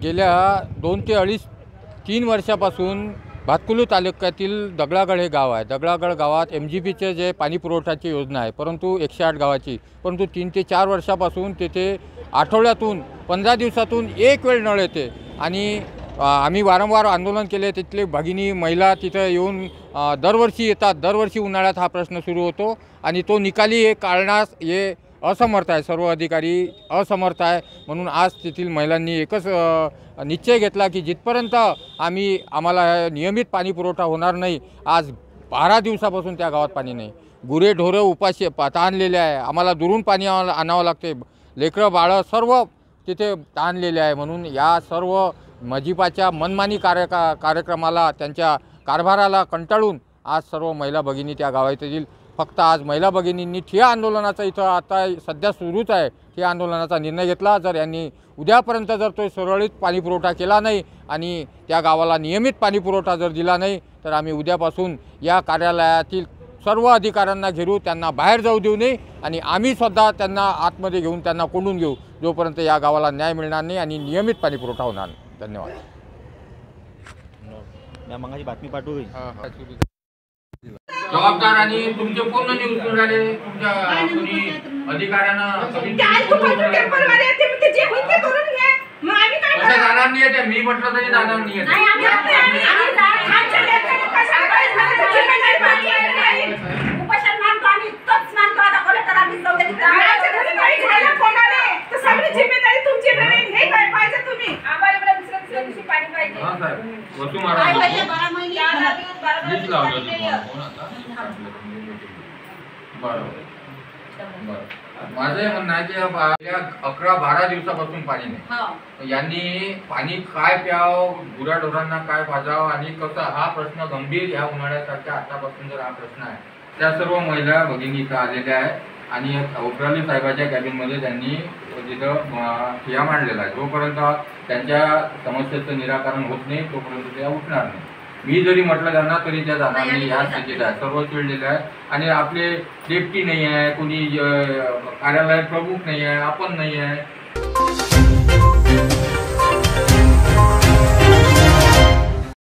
गेल्या 2 ते 3 वर्षापासून भातकुली तालुक्यातील दगडागड हे गाव आहे। दगडागड गावात MGPचे जे पाणी पुरवठ्याची योजना आहे, परंतु 108 गावाची, परंतु 3 ते 4 वर्षापासून तेथे आठवड्यातून 15 दिवसातून एक वेळ नळ येते। आणि आम्ही वारंवार आंदोलन केले। तिथले भगिनी महिला तिथं येऊन दरवर्षी येतात। दरवर्षी उन्हाळ्यात हा प्रश्न सुरू होतो आणि तो निकाली हे काढण्यास हे असमर्थ आहे, सर्व अधिकारी असमर्थ आहे। म्हणून आज तेथील महिलांनी एकच निश्चय घेतला की जिथपर्यंत आम्हाला नियमित पाणी पुरवठा होणार नाही, आज 12 दिवसापासून त्या गावात पाणी नाही। गुरे ढोरं उपाशी ताणलेले आहे, आम्हाला दुरून पाणी आणावं लागते, लेकरं बाळं सर्व तिथे ताणलेले आहे। म्हणून या सर्व मजिपाच्या मनमानी कार्यक्रमाला, त्यांच्या कारभाराला कंटाळून आज सर्व महिला भगिनी त्या गावातील फक्त आज महिला भगिनींनी ठिय्या आंदोलनाचा इथं आता सध्या सुरूच आहे, ठिय्या आंदोलनाचा निर्णय घेतला। जर यांनी उद्यापर्यंत जर तो सुरळीत पाणी पुरवठा केला नाही आणि त्या गावाला नियमित पाणी पुरवठा जर दिला नाही, तर आम्ही उद्यापासून या कार्यालयातील सर्व अधिकाऱ्यांना घेरू, त्यांना बाहेर जाऊ देऊ नये आणि आम्ही सुद्धा त्यांना आतमध्ये घेऊन त्यांना कोंडून घेऊ, जोपर्यंत या गावाला न्याय मिळणार नाही आणि नियमित पाणी पुरवठा होणार नाही। धन्यवाद। मी मंगाची बातमी पाठवली। जबाबदार आणि तुमचे पूर्ण न्यूज मिळाले तुमच्या कोणी अधिकाऱ्यांना जाणार नाही आहे। मी म्हटलं तरी जाणार नाही माझं म्हणणं आहे की 11-12 दिवसापासून पाणी नाही। यांनी पाणी काय प्याव, गुराढोरांना काय पाजावं आणि कसं, हा प्रश्न गंभीर या उन्हाळ्यासारख्या आतापासून जर हा प्रश्न आहे, त्या सर्व महिला भगिनी इथं आलेल्या आहेत आणि उपराली साहेबाच्या कॅबिनमध्ये त्यांनी तिथं ठिय्या मांडलेला आहे। जोपर्यंत त्यांच्या समस्येचं निराकरण होत नाही तोपर्यंत त्या उठणार नाही। मी जरी म्हटलं त्यांना तरी त्या जाणार नाही, या स्थितीत आहे, सर्व चिडलेलं आहे। आणि आपले डेप्टी नाही आहे, कोणी कार्यालय प्रमुख नाही आहे, आपण नाही आहे।